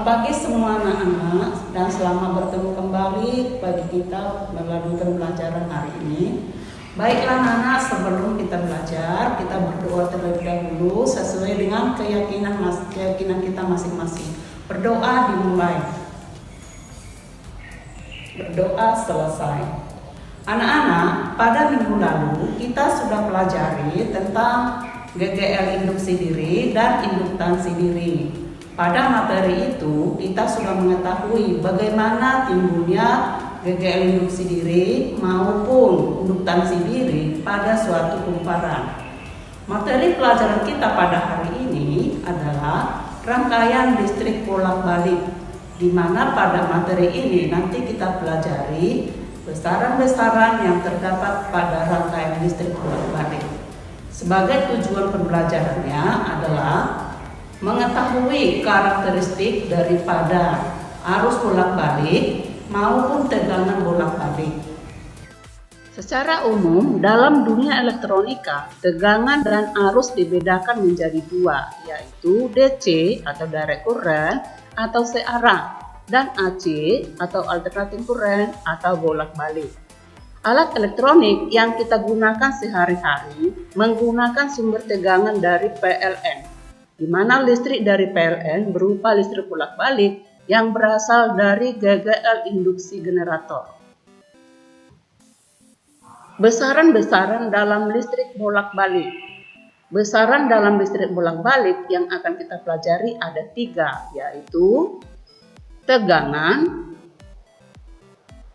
pagi semua anak-anak dan selamat bertemu kembali bagi kita melalui pembelajaran hari ini. Baiklah anak-anak, sebelum kita belajar, kita berdoa terlebih dahulu sesuai dengan keyakinan kita masing-masing. Berdoa dimulai. Berdoa selesai. Anak-anak, pada minggu lalu kita sudah pelajari tentang GGL induksi diri dan induktansi diri. Pada materi itu, kita sudah mengetahui bagaimana timbulnya GGL induksi diri maupun induktansi diri pada suatu kumparan. Materi pelajaran kita pada hari ini adalah rangkaian listrik bolak-balik, di mana pada materi ini nanti kita pelajari besaran-besaran yang terdapat pada rangkaian listrik bolak-balik. Sebagai tujuan pembelajarannya adalah mengetahui karakteristik daripada arus bolak-balik maupun tegangan bolak-balik. Secara umum, dalam dunia elektronika, tegangan dan arus dibedakan menjadi dua, yaitu DC atau direct current atau searah, dan AC atau alternating current atau bolak-balik. Alat elektronik yang kita gunakan sehari-hari menggunakan sumber tegangan dari PLN, di mana listrik dari PLN berupa listrik bolak-balik yang berasal dari GGL induksi generator. Besaran-besaran dalam listrik bolak-balik. Besaran dalam listrik bolak-balik yang akan kita pelajari ada 3, yaitu tegangan.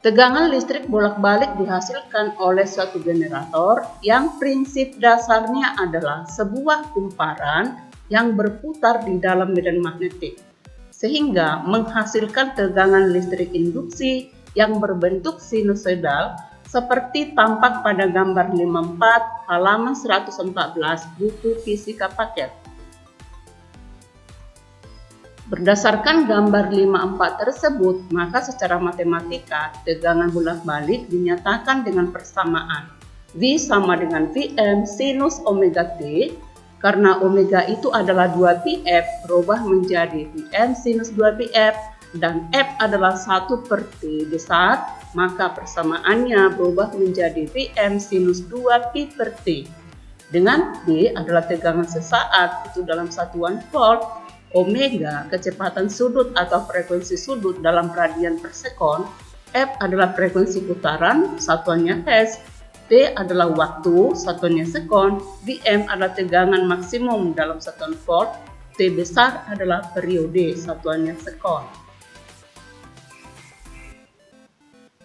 Tegangan listrik bolak-balik dihasilkan oleh suatu generator yang prinsip dasarnya adalah sebuah kumparan yang berputar di dalam medan magnetik, sehingga menghasilkan tegangan listrik induksi yang berbentuk sinusoidal seperti tampak pada gambar 54 halaman 114 buku fisika paket. Berdasarkan gambar 54 tersebut, maka secara matematika tegangan bolak-balik dinyatakan dengan persamaan V sama dengan Vm sinus omega T. Karena omega itu adalah 2πf, berubah menjadi Vm sinus 2πf, dan F adalah 1/T besar, maka persamaannya berubah menjadi Vm sinus 2π/T. Dengan B adalah tegangan sesaat, itu dalam satuan volt, omega kecepatan sudut atau frekuensi sudut dalam radian per sekon, F adalah frekuensi putaran, satuannya Hertz, T adalah waktu, satuannya sekon, Vm adalah tegangan maksimum dalam satuan volt, T besar adalah periode, satuannya sekon.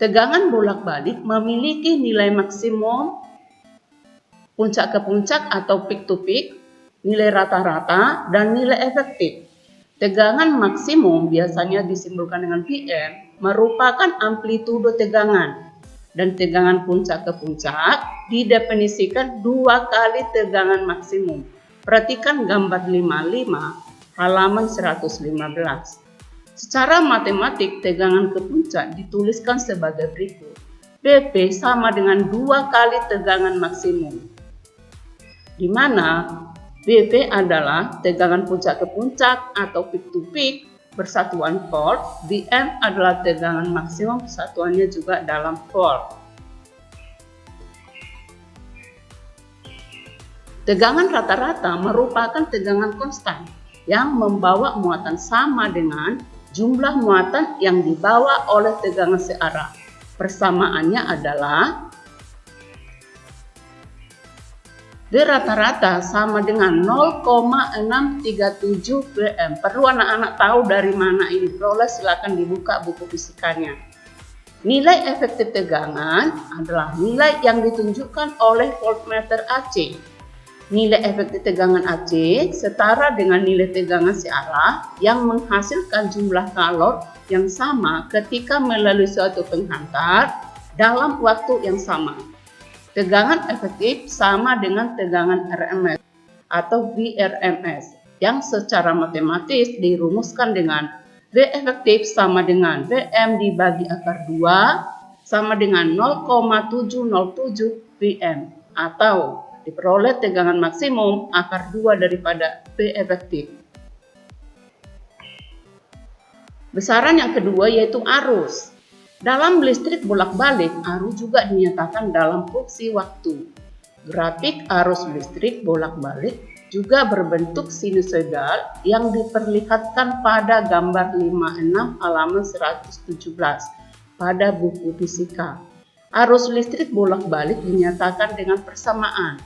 Tegangan bolak-balik memiliki nilai maksimum, puncak ke puncak atau peak to peak, nilai rata-rata, dan nilai efektif. Tegangan maksimum biasanya disimbolkan dengan Vm, merupakan amplitudo tegangan. Dan tegangan puncak ke puncak didefinisikan 2 kali tegangan maksimum. Perhatikan gambar 55 halaman 115. Secara matematik tegangan ke puncak dituliskan sebagai berikut. BP sama dengan 2 kali tegangan maksimum, di mana BP adalah tegangan puncak ke puncak atau peak to peak bersatuan volt, Vm adalah tegangan maksimum, satuannya juga dalam volt. Tegangan rata-rata merupakan tegangan konstan yang membawa muatan sama dengan jumlah muatan yang dibawa oleh tegangan searah. Persamaannya adalah V rata-rata sama dengan 0,637 Vm. Perlu anak-anak tahu dari mana ini peroleh, silakan dibuka buku fisikanya. Nilai efektif tegangan adalah nilai yang ditunjukkan oleh voltmeter AC. Nilai efektif tegangan AC setara dengan nilai tegangan searah yang menghasilkan jumlah kalor yang sama ketika melalui suatu penghantar dalam waktu yang sama. Tegangan efektif sama dengan tegangan RMS atau Vrms yang secara matematis dirumuskan dengan V efektif sama dengan Vm dibagi akar 2 sama dengan 0,707 Vm, atau diperoleh tegangan maksimum akar 2 daripada V efektif. Besaran yang kedua yaitu arus. Dalam listrik bolak-balik, arus juga dinyatakan dalam fungsi waktu. Grafik arus listrik bolak-balik juga berbentuk sinusoidal yang diperlihatkan pada gambar 56 halaman 117 pada buku fisika. Arus listrik bolak-balik dinyatakan dengan persamaan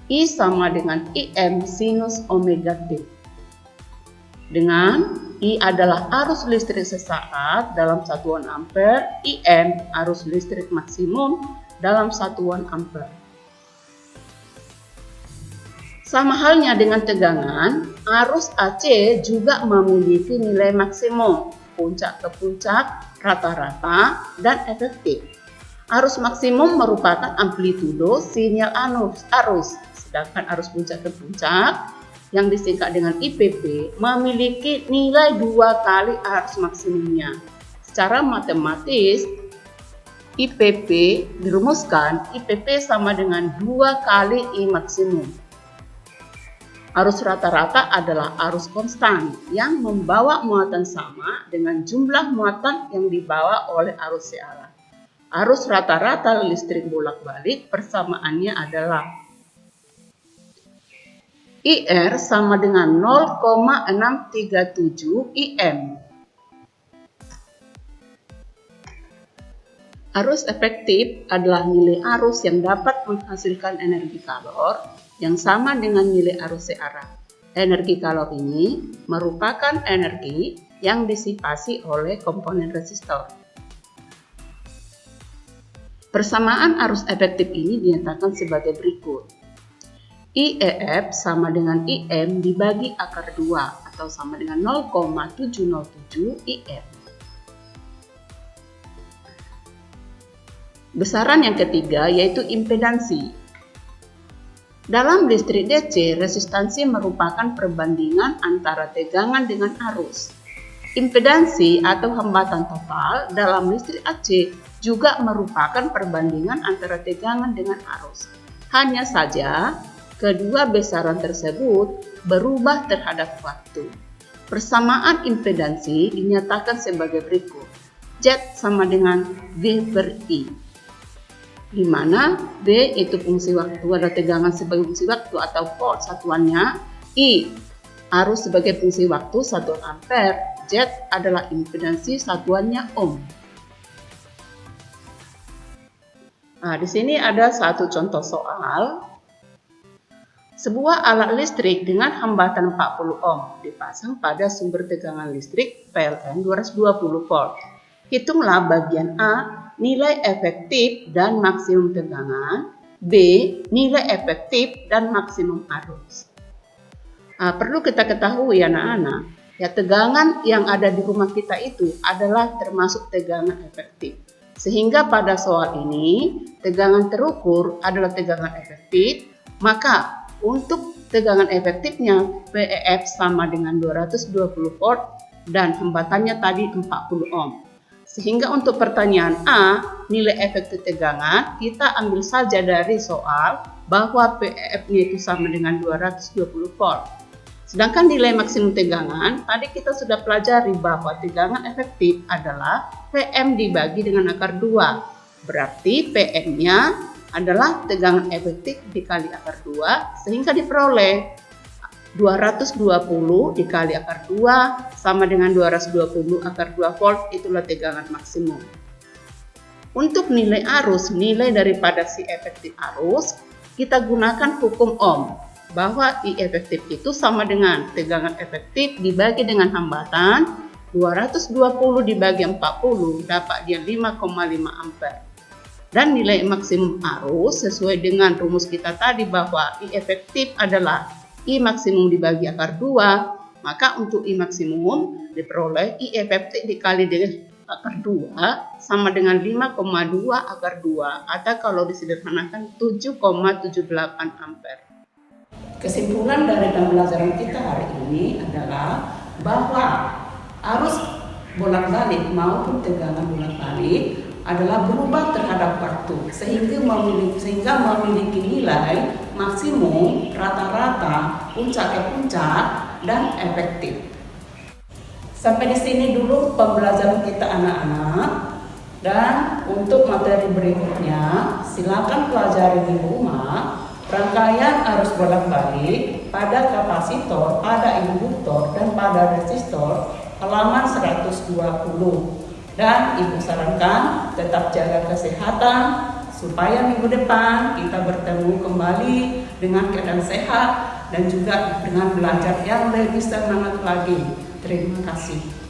I sama dengan Im sinus omega T. Dengan I adalah arus listrik sesaat dalam satuan ampere, Im arus listrik maksimum dalam satuan ampere. Sama halnya dengan tegangan, arus AC juga memiliki nilai maksimum, puncak ke puncak, rata-rata, dan efektif. Arus maksimum merupakan amplitudo sinyal arus, sedangkan arus puncak ke puncak yang disingkat dengan IPP memiliki nilai 2 kali arus maksimumnya. Secara matematis, IPP dirumuskan IPP sama dengan 2 kali I maksimum. Arus rata-rata adalah arus konstan yang membawa muatan sama dengan jumlah muatan yang dibawa oleh arus searah. Arus rata-rata listrik bolak-balik persamaannya adalah IR sama dengan 0,637 IM. Arus efektif adalah nilai arus yang dapat menghasilkan energi kalor yang sama dengan nilai arus searah. Energi kalor ini merupakan energi yang disipasi oleh komponen resistor. Persamaan arus efektif ini dinyatakan sebagai berikut. IEF sama dengan IM dibagi akar 2 atau sama dengan 0,707 IM. Besaran yang ketiga yaitu impedansi. Dalam listrik DC, resistansi merupakan perbandingan antara tegangan dengan arus. Impedansi atau hambatan total dalam listrik AC juga merupakan perbandingan antara tegangan dengan arus. Hanya saja, kedua besaran tersebut berubah terhadap waktu. Persamaan impedansi dinyatakan sebagai berikut. Z sama dengan V per I, di mana V itu fungsi waktu, ada tegangan sebagai fungsi waktu atau volt satuannya, I arus sebagai fungsi waktu satuan ampere, Z adalah impedansi satuannya ohm. Nah, di sini ada satu contoh soal. Sebuah alat listrik dengan hambatan 40 ohm dipasang pada sumber tegangan listrik PLN 220 volt. Hitunglah bagian A, nilai efektif dan maksimum tegangan, B, nilai efektif dan maksimum arus. Perlu kita ketahui anak-anak, ya tegangan yang ada di rumah kita itu adalah termasuk tegangan efektif. Sehingga pada soal ini, tegangan terukur adalah tegangan efektif, maka untuk tegangan efektifnya PEF sama dengan 220 volt dan hambatannya tadi 40 ohm. Sehingga untuk pertanyaan A, nilai efektif tegangan, kita ambil saja dari soal bahwa PEF-nya itu sama dengan 220 volt. Sedangkan nilai maksimum tegangan, tadi kita sudah pelajari bahwa tegangan efektif adalah PM dibagi dengan akar 2. Berarti PM-nya adalah tegangan efektif dikali akar 2, sehingga diperoleh 220 dikali akar 2 sama dengan 220 akar 2 volt, itulah tegangan maksimum. Untuk nilai arus, nilai daripada si efektif arus, kita gunakan hukum Ohm, bahwa I efektif itu sama dengan tegangan efektif dibagi dengan hambatan, 220 dibagi 40 dapat dia 5,5 ampere. Dan nilai maksimum arus sesuai dengan rumus kita tadi bahwa I efektif adalah I maksimum dibagi akar 2, maka untuk I maksimum diperoleh I efektif dikali dengan akar 2 sama dengan 5,2 akar 2 atau kalau disederhanakan 7,78 ampere. Kesimpulan dari pembelajaran kita hari ini adalah bahwa arus bolak-balik maupun tegangan bolak-balik adalah berubah terhadap waktu sehingga memiliki nilai maksimum, rata-rata, puncak ke puncak, dan efektif. Sampai di sini dulu pembelajaran kita anak-anak, dan untuk materi berikutnya silakan pelajari di rumah. Rangkaian arus bolak-balik pada kapasitor, pada induktor, dan pada resistor halaman 120. Dan Ibu sarankan tetap jaga kesehatan supaya minggu depan kita bertemu kembali dengan keadaan sehat dan juga dengan belajar yang lebih semangat lagi. Terima kasih.